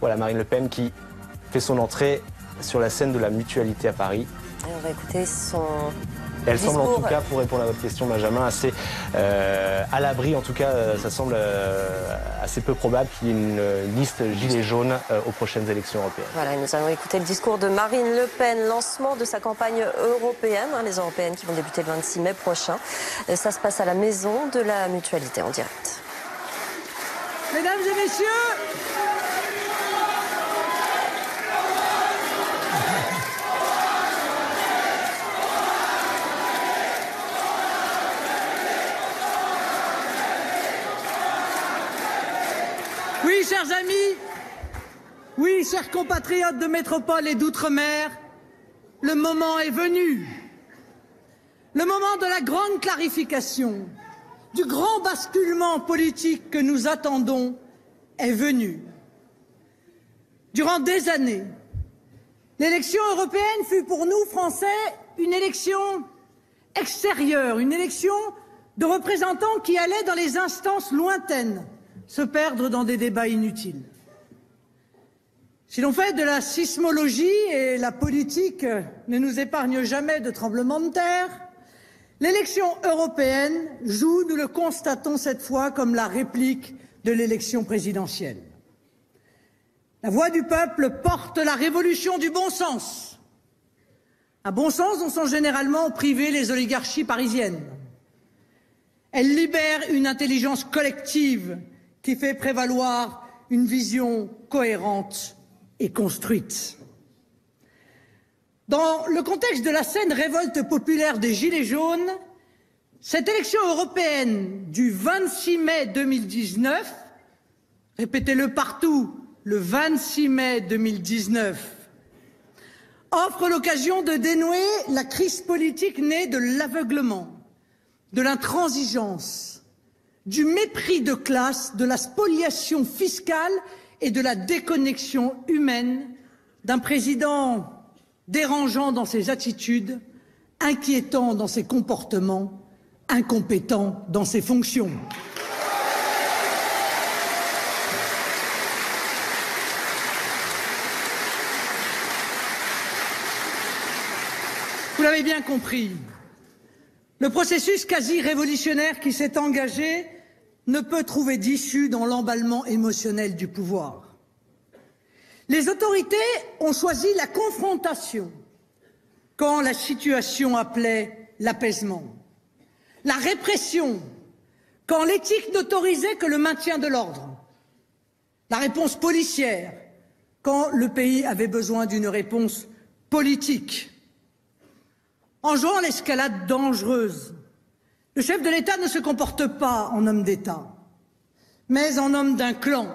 Voilà, Marine Le Pen qui fait son entrée sur la scène de la Mutualité à Paris. Et on va écouter son Elle discours. semble en tout cas, pour répondre à votre question Benjamin, assez à l'abri, en tout cas ça semble assez peu probable qu'il y ait une liste gilet jaune aux prochaines élections européennes. Voilà, et nous allons écouter le discours de Marine Le Pen, lancement de sa campagne européenne, les européennes qui vont débuter le 26 mai prochain. Ça se passe à la Maison de la Mutualité en direct. Mesdames et messieurs, oui, chers amis, oui, chers compatriotes de métropole et d'outre-mer, le moment est venu. Le moment de la grande clarification, du grand basculement politique que nous attendons est venu. Durant des années, l'élection européenne fut pour nous, Français, une élection extérieure, une élection de représentants qui allaient dans les instances lointaines se perdre dans des débats inutiles. Si l'on fait de la sismologie, et la politique ne nous épargne jamais de tremblements de terre, l'élection européenne joue, nous le constatons cette fois, comme la réplique de l'élection présidentielle. La voix du peuple porte la révolution du bon sens. Un bon sens dont sont généralement privées les oligarchies parisiennes. Elle libère une intelligence collective qui fait prévaloir une vision cohérente et construite. Dans le contexte de la saine révolte populaire des Gilets jaunes, cette élection européenne du 26 mai 2019, répétez-le partout, le 26 mai 2019, offre l'occasion de dénouer la crise politique née de l'aveuglement, de l'intransigeance, du mépris de classe, de la spoliation fiscale et de la déconnexion humaine d'un président dérangeant dans ses attitudes, inquiétant dans ses comportements, incompétent dans ses fonctions. Vous l'avez bien compris, le processus quasi révolutionnaire qui s'est engagé ne peut trouver d'issue dans l'emballement émotionnel du pouvoir. Les autorités ont choisi la confrontation quand la situation appelait l'apaisement, la répression quand l'éthique n'autorisait que le maintien de l'ordre, la réponse policière quand le pays avait besoin d'une réponse politique. En jouant l'escalade dangereuse, le chef de l'État ne se comporte pas en homme d'État, mais en homme d'un clan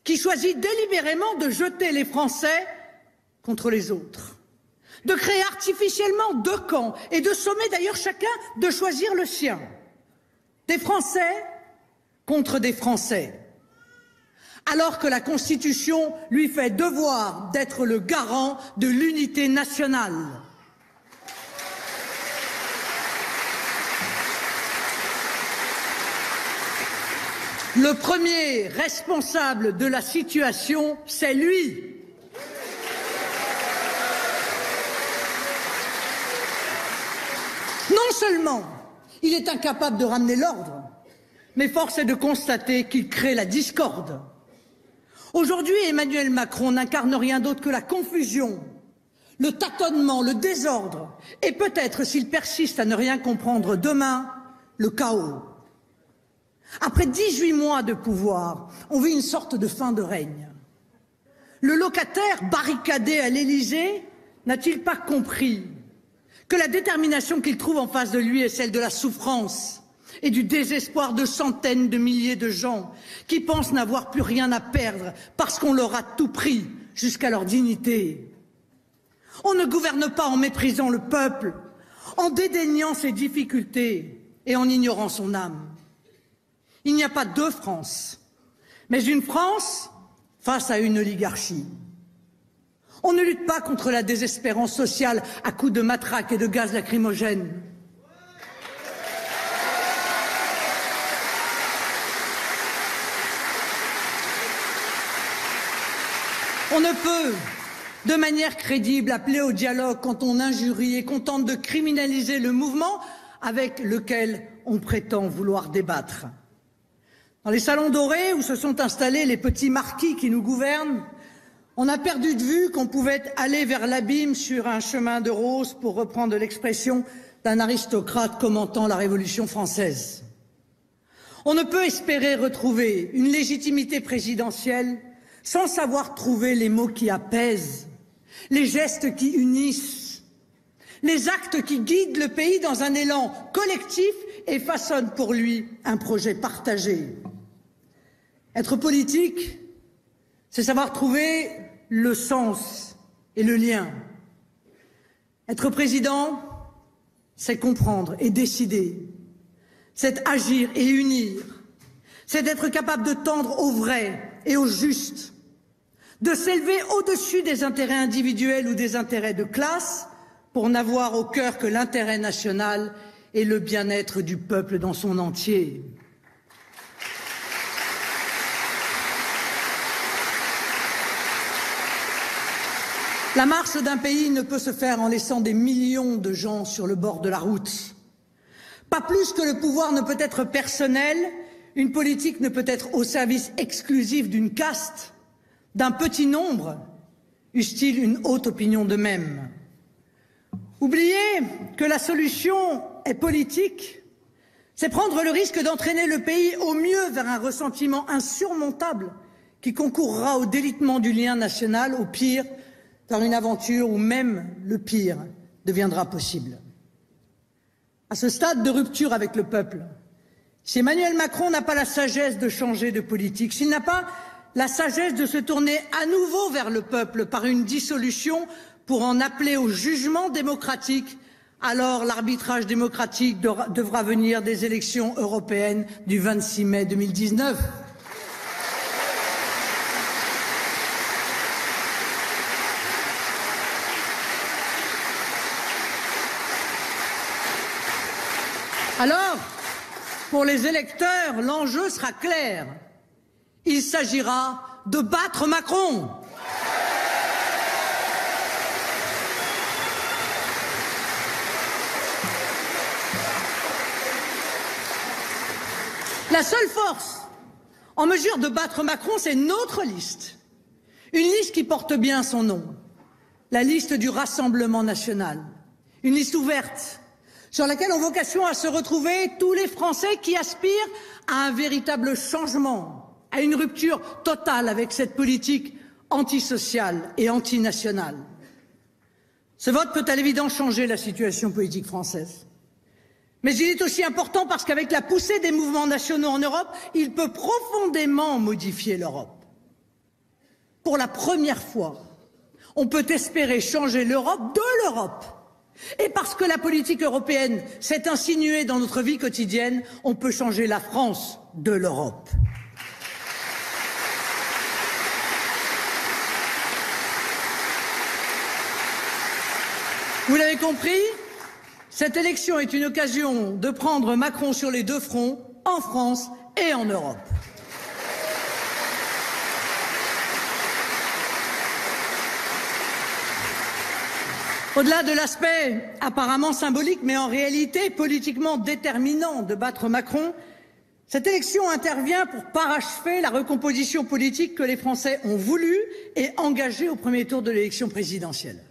qui choisit délibérément de jeter les Français contre les autres, de créer artificiellement deux camps et de sommer d'ailleurs chacun de choisir le sien. Des Français contre des Français, alors que la Constitution lui fait devoir d'être le garant de l'unité nationale. Le premier responsable de la situation, c'est lui. Non seulement il est incapable de ramener l'ordre, mais force est de constater qu'il crée la discorde. Aujourd'hui, Emmanuel Macron n'incarne rien d'autre que la confusion, le tâtonnement, le désordre et peut-être, s'il persiste à ne rien comprendre demain, le chaos. Après 18 mois de pouvoir, on vit une sorte de fin de règne. Le locataire barricadé à l'Élysée n'a-t-il pas compris que la détermination qu'il trouve en face de lui est celle de la souffrance et du désespoir de centaines de milliers de gens qui pensent n'avoir plus rien à perdre parce qu'on leur a tout pris jusqu'à leur dignité? On ne gouverne pas en méprisant le peuple, en dédaignant ses difficultés et en ignorant son âme. Il n'y a pas deux France, mais une France face à une oligarchie. On ne lutte pas contre la désespérance sociale à coups de matraques et de gaz lacrymogènes. On ne peut, de manière crédible, appeler au dialogue quand on injurie et qu'on tente de criminaliser le mouvement avec lequel on prétend vouloir débattre. Dans les salons dorés où se sont installés les petits marquis qui nous gouvernent, on a perdu de vue qu'on pouvait aller vers l'abîme sur un chemin de rose, pour reprendre l'expression d'un aristocrate commentant la Révolution française. On ne peut espérer retrouver une légitimité présidentielle sans savoir trouver les mots qui apaisent, les gestes qui unissent, les actes qui guident le pays dans un élan collectif et façonnent pour lui un projet partagé. Être politique, c'est savoir trouver le sens et le lien. Être président, c'est comprendre et décider. C'est agir et unir. C'est être capable de tendre au vrai et au juste. De s'élever au-dessus des intérêts individuels ou des intérêts de classe pour n'avoir au cœur que l'intérêt national et le bien-être du peuple dans son entier. La marche d'un pays ne peut se faire en laissant des millions de gens sur le bord de la route. Pas plus que le pouvoir ne peut être personnel, une politique ne peut être au service exclusif d'une caste, d'un petit nombre, eussent-ils une haute opinion d'eux-mêmes. Oublier que la solution est politique, c'est prendre le risque d'entraîner le pays au mieux vers un ressentiment insurmontable qui concourra au délitement du lien national, au pire vers une aventure où même le pire deviendra possible. À ce stade de rupture avec le peuple, si Emmanuel Macron n'a pas la sagesse de changer de politique, s'il n'a pas la sagesse de se tourner à nouveau vers le peuple par une dissolution pour en appeler au jugement démocratique, alors l'arbitrage démocratique devra venir des élections européennes du 26 mai 2019. Alors, pour les électeurs, l'enjeu sera clair. Il s'agira de battre Macron. La seule force en mesure de battre Macron, c'est notre liste. Une liste qui porte bien son nom. La liste du Rassemblement national. Une liste ouverte, sur laquelle ont vocation à se retrouver tous les Français qui aspirent à un véritable changement, à une rupture totale avec cette politique antisociale et antinationale. Ce vote peut à l'évidence changer la situation politique française. Mais il est aussi important parce qu'avec la poussée des mouvements nationaux en Europe, il peut profondément modifier l'Europe. Pour la première fois, on peut espérer changer l'Europe de l'Europe. Et parce que la politique européenne s'est insinuée dans notre vie quotidienne, on peut changer la France de l'Europe. Vous l'avez compris, cette élection est une occasion de prendre Macron sur les deux fronts, en France et en Europe. Au-delà de l'aspect apparemment symbolique, mais en réalité politiquement déterminant de battre Macron, cette élection intervient pour parachever la recomposition politique que les Français ont voulu et engagée au premier tour de l'élection présidentielle.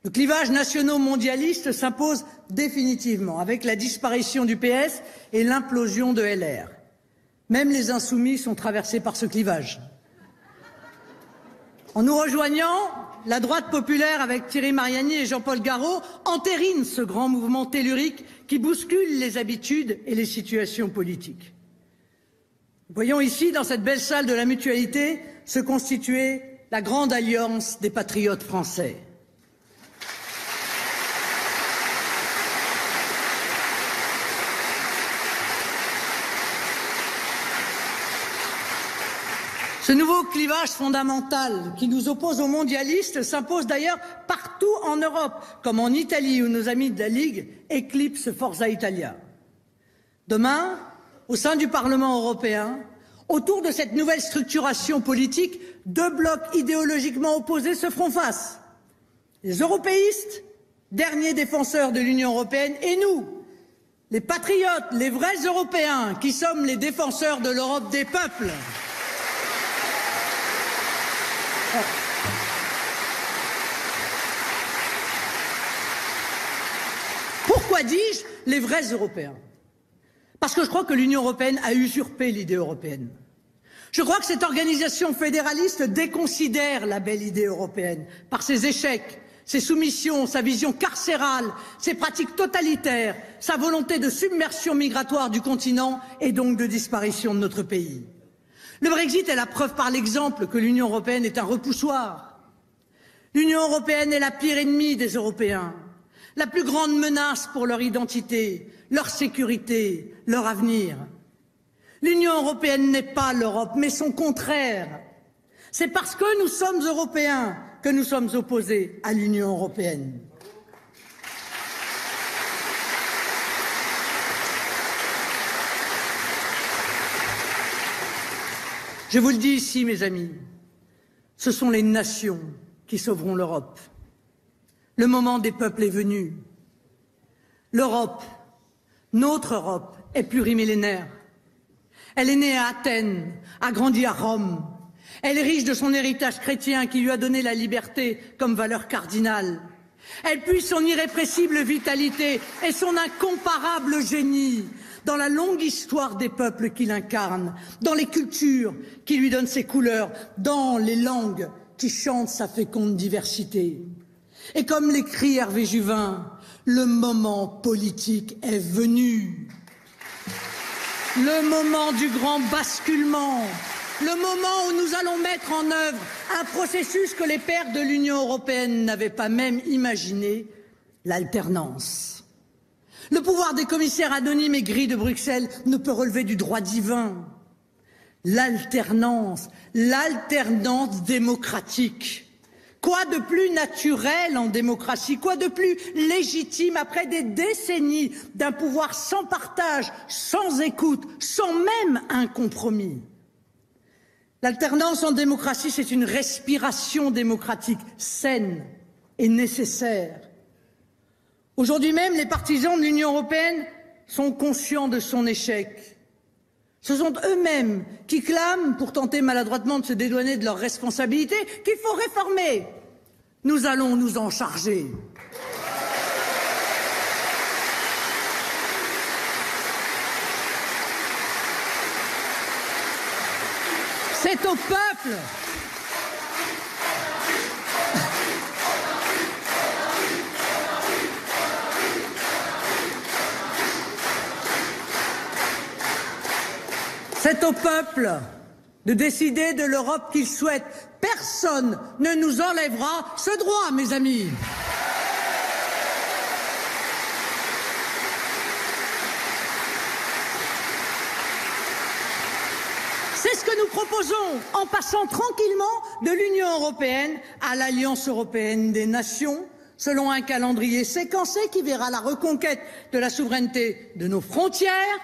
Le clivage nationaux-mondialiste s'impose définitivement avec la disparition du PS et l'implosion de LR. Même les insoumis sont traversés par ce clivage. En nous rejoignant, la droite populaire avec Thierry Mariani et Jean-Paul Garot entérine ce grand mouvement tellurique qui bouscule les habitudes et les situations politiques. Nous voyons ici, dans cette belle salle de la Mutualité, se constituer la grande alliance des patriotes français. Ce nouveau clivage fondamental qui nous oppose aux mondialistes s'impose d'ailleurs partout en Europe, comme en Italie où nos amis de la Ligue éclipsent Forza Italia. Demain, au sein du Parlement européen, Autour de cette nouvelle structuration politique, deux blocs idéologiquement opposés se feront face. Les européistes, derniers défenseurs de l'Union européenne, et nous, les patriotes, les vrais Européens, qui sommes les défenseurs de l'Europe des peuples. Pourquoi dis-je les vrais Européens? Parce que je crois que l'Union européenne a usurpé l'idée européenne. Je crois que cette organisation fédéraliste déconsidère la belle idée européenne par ses échecs, ses soumissions, sa vision carcérale, ses pratiques totalitaires, sa volonté de submersion migratoire du continent et donc de disparition de notre pays. Le Brexit est la preuve par l'exemple que l'Union européenne est un repoussoir. L'Union européenne est la pire ennemie des Européens, la plus grande menace pour leur identité, leur sécurité, leur avenir. L'Union européenne n'est pas l'Europe, mais son contraire. C'est parce que nous sommes Européens que nous sommes opposés à l'Union européenne. Je vous le dis ici, mes amis, ce sont les nations qui sauveront l'Europe. Le moment des peuples est venu. L'Europe, notre Europe, est plurimillénaire. Elle est née à Athènes, a grandi à Rome. Elle est riche de son héritage chrétien qui lui a donné la liberté comme valeur cardinale. Elle puise son irrépressible vitalité et son incomparable génie dans la longue histoire des peuples qu'il incarne, dans les cultures qui lui donnent ses couleurs, dans les langues qui chantent sa féconde diversité. Et comme l'écrit Hervé Juvin, le moment politique est venu. Le moment du grand basculement, le moment où nous allons mettre en œuvre un processus que les pères de l'Union européenne n'avaient pas même imaginé, l'alternance. Le pouvoir des commissaires anonymes et gris de Bruxelles ne peut relever du droit divin. L'alternance démocratique. Quoi de plus naturel en démocratie? Quoi de plus légitime après des décennies d'un pouvoir sans partage, sans écoute, sans même un compromis? L'alternance en démocratie, c'est une respiration démocratique saine et nécessaire. Aujourd'hui même, les partisans de l'Union européenne sont conscients de son échec. Ce sont eux-mêmes qui clament, pour tenter maladroitement de se dédouaner de leurs responsabilités, qu'il faut réformer. Nous allons nous en charger. C'est au peuple. C'est au peuple de décider de l'Europe qu'il souhaite. Personne ne nous enlèvera ce droit, mes amis. C'est ce que nous proposons en passant tranquillement de l'Union européenne à l'Alliance européenne des nations, selon un calendrier séquencé qui verra la reconquête de la souveraineté de nos frontières,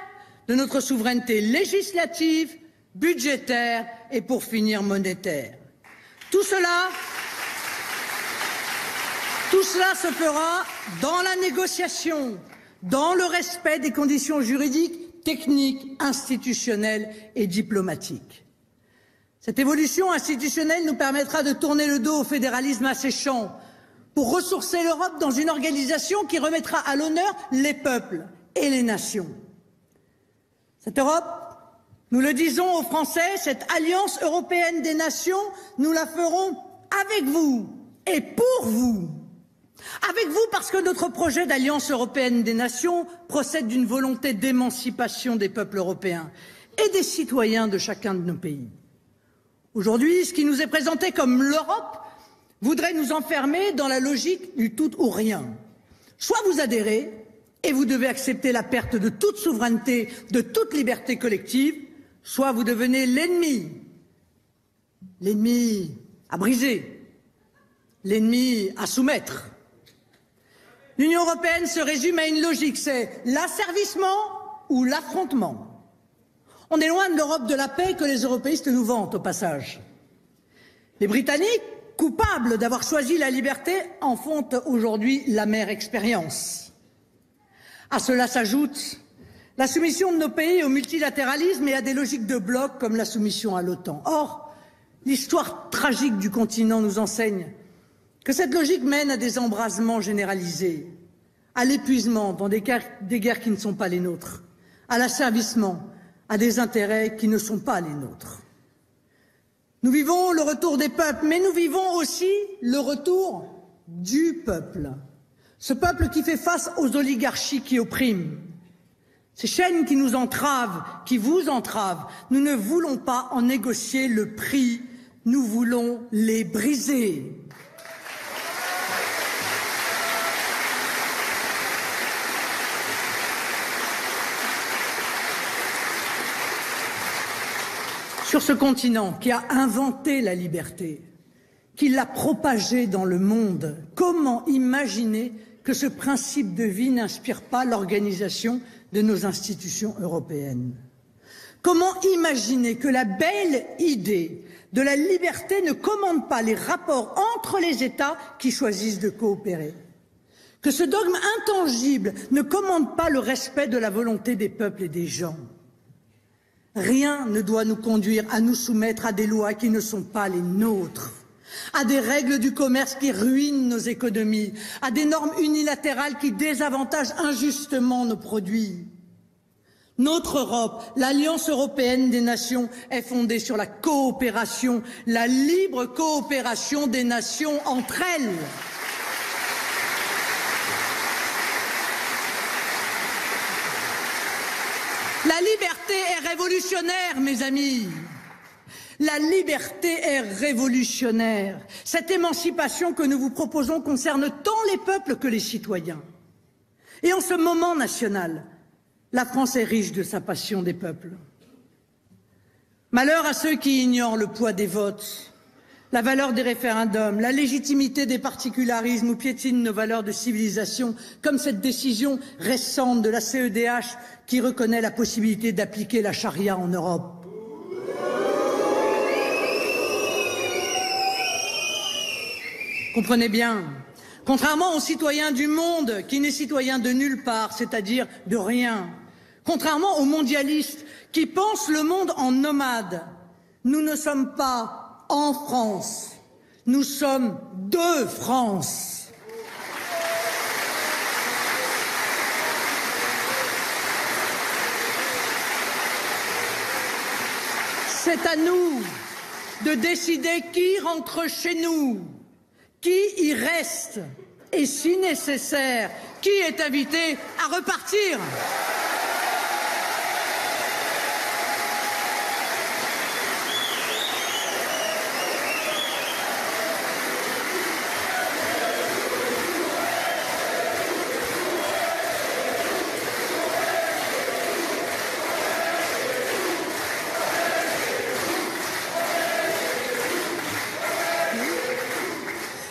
de notre souveraineté législative, budgétaire et pour finir monétaire. Tout cela se fera dans la négociation, dans le respect des conditions juridiques, techniques, institutionnelles et diplomatiques. Cette évolution institutionnelle nous permettra de tourner le dos au fédéralisme asséchant pour ressourcer l'Europe dans une organisation qui remettra à l'honneur les peuples et les nations. Cette Europe, nous le disons aux Français, cette alliance européenne des nations, nous la ferons avec vous et pour vous. Avec vous parce que notre projet d'alliance européenne des nations procède d'une volonté d'émancipation des peuples européens et des citoyens de chacun de nos pays. Aujourd'hui, ce qui nous est présenté comme l'Europe voudrait nous enfermer dans la logique du tout ou rien. Soit vous adhérez, et vous devez accepter la perte de toute souveraineté, de toute liberté collective, soit vous devenez l'ennemi à briser, l'ennemi à soumettre. L'Union européenne se résume à une logique, c'est l'asservissement ou l'affrontement. On est loin de l'Europe de la paix que les européistes nous vantent au passage. Les Britanniques, coupables d'avoir choisi la liberté, en font aujourd'hui l'amère expérience. À cela s'ajoute la soumission de nos pays au multilatéralisme et à des logiques de bloc comme la soumission à l'OTAN. Or, l'histoire tragique du continent nous enseigne que cette logique mène à des embrasements généralisés, à l'épuisement dans des guerres qui ne sont pas les nôtres, à l'asservissement, à des intérêts qui ne sont pas les nôtres. Nous vivons le retour des peuples, mais nous vivons aussi le retour du peuple. Ce peuple qui fait face aux oligarchies qui oppriment. Ces chaînes qui nous entravent, qui vous entravent, nous ne voulons pas en négocier le prix, nous voulons les briser. Sur ce continent qui a inventé la liberté, qui l'a propagée dans le monde, comment imaginer que ce principe de vie n'inspire pas l'organisation de nos institutions européennes? Comment imaginer que la belle idée de la liberté ne commande pas les rapports entre les États qui choisissent de coopérer? Que ce dogme intangible ne commande pas le respect de la volonté des peuples et des gens? Rien ne doit nous conduire à nous soumettre à des lois qui ne sont pas les nôtres, à des règles du commerce qui ruinent nos économies, à des normes unilatérales qui désavantagent injustement nos produits. Notre Europe, l'Alliance européenne des nations, est fondée sur la coopération, la libre coopération des nations entre elles. La liberté est révolutionnaire, mes amis. La liberté est révolutionnaire. Cette émancipation que nous vous proposons concerne tant les peuples que les citoyens. Et en ce moment national, la France est riche de sa passion des peuples. Malheur à ceux qui ignorent le poids des votes, la valeur des référendums, la légitimité des particularismes ou piétinent nos valeurs de civilisation, comme cette décision récente de la CEDH qui reconnaît la possibilité d'appliquer la charia en Europe. Comprenez bien, contrairement aux citoyens du monde qui n'est citoyen de nulle part, c'est-à-dire de rien, contrairement aux mondialistes qui pensent le monde en nomade, nous ne sommes pas en France, nous sommes de France. C'est à nous de décider qui rentre chez nous, qui y reste et, si nécessaire, qui est invité à repartir.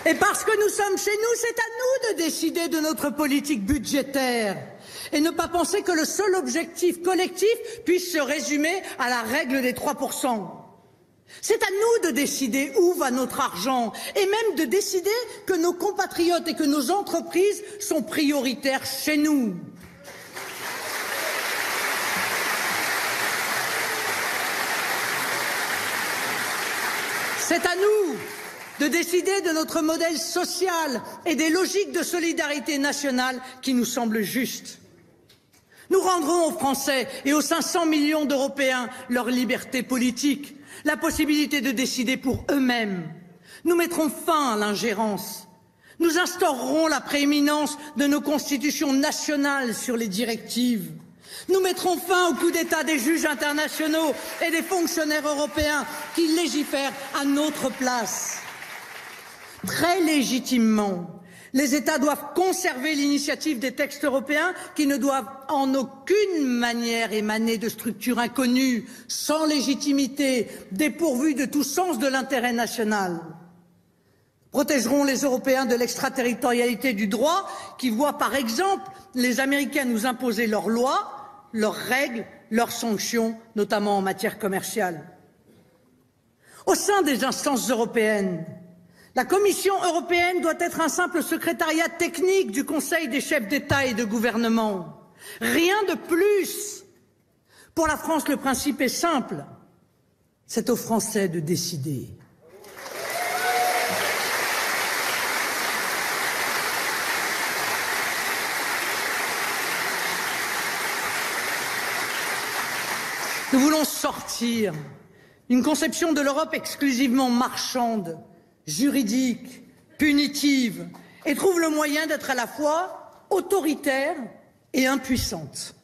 Et parce que nous sommes chez nous, c'est à nous de décider de notre politique budgétaire et ne pas penser que le seul objectif collectif puisse se résumer à la règle des 3%. C'est à nous de décider où va notre argent et même de décider que nos compatriotes et que nos entreprises sont prioritaires chez nous. C'est à nous de décider de notre modèle social et des logiques de solidarité nationale qui nous semblent justes. Nous rendrons aux Français et aux 500 millions d'Européens leur liberté politique, la possibilité de décider pour eux-mêmes. Nous mettrons fin à l'ingérence. Nous instaurerons la prééminence de nos constitutions nationales sur les directives. Nous mettrons fin au coup d'État des juges internationaux et des fonctionnaires européens qui légifèrent à notre place. Très légitimement, les États doivent conserver l'initiative des textes européens qui ne doivent en aucune manière émaner de structures inconnues, sans légitimité, dépourvues de tout sens de l'intérêt national. Protégerons les Européens de l'extraterritorialité du droit qui voit par exemple les Américains nous imposer leurs lois, leurs règles leurs sanctions, notamment en matière commerciale. Au sein des instances européennes, la Commission européenne doit être un simple secrétariat technique du Conseil des chefs d'État et de gouvernement. Rien de plus. Pour la France, le principe est simple. C'est aux Français de décider. Nous voulons sortir d'une conception de l'Europe exclusivement marchande, juridique, punitive, et trouve le moyen d'être à la fois autoritaire et impuissante.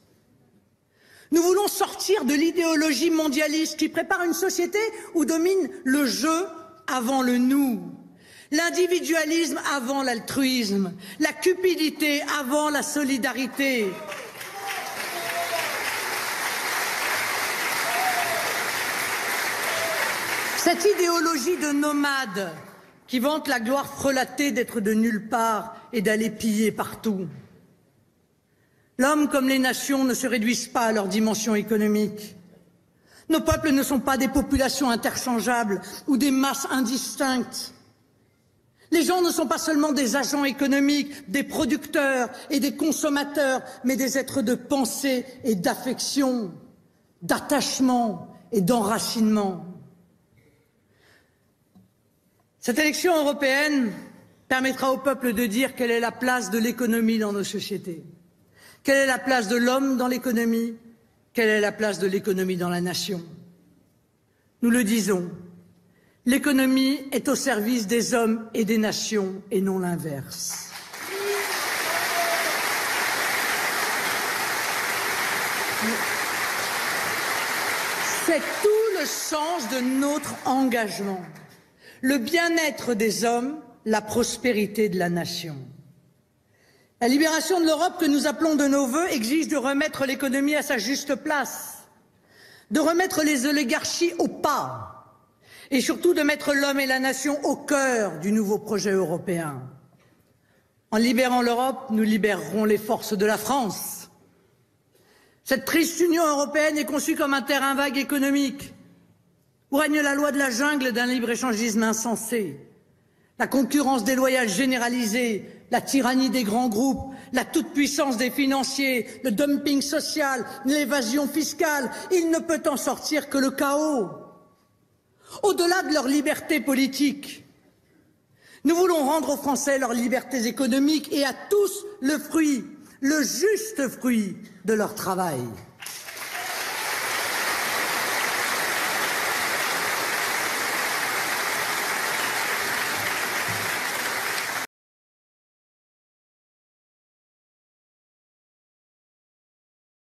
Nous voulons sortir de l'idéologie mondialiste qui prépare une société où domine le je avant le nous, l'individualisme avant l'altruisme, la cupidité avant la solidarité. Cette idéologie de nomade qui vante la gloire frelatée d'être de nulle part et d'aller piller partout. L'homme comme les nations ne se réduisent pas à leur dimension économique. Nos peuples ne sont pas des populations interchangeables ou des masses indistinctes. Les gens ne sont pas seulement des agents économiques, des producteurs et des consommateurs, mais des êtres de pensée et d'affection, d'attachement et d'enracinement. Cette élection européenne permettra au peuple de dire quelle est la place de l'économie dans nos sociétés, quelle est la place de l'homme dans l'économie, quelle est la place de l'économie dans la nation. Nous le disons, l'économie est au service des hommes et des nations et non l'inverse. C'est tout le sens de notre engagement. Le bien-être des hommes, la prospérité de la nation. La libération de l'Europe que nous appelons de nos vœux exige de remettre l'économie à sa juste place, de remettre les oligarchies au pas et surtout de mettre l'homme et la nation au cœur du nouveau projet européen. En libérant l'Europe, nous libérerons les forces de la France. Cette triste Union européenne est conçue comme un terrain vague économique où règne la loi de la jungle d'un libre-échangisme insensé, la concurrence déloyale généralisée, la tyrannie des grands groupes, la toute-puissance des financiers, le dumping social, l'évasion fiscale. Il ne peut en sortir que le chaos. Au-delà de leur liberté politique, nous voulons rendre aux Français leurs libertés économiques et à tous le fruit, le juste fruit de leur travail.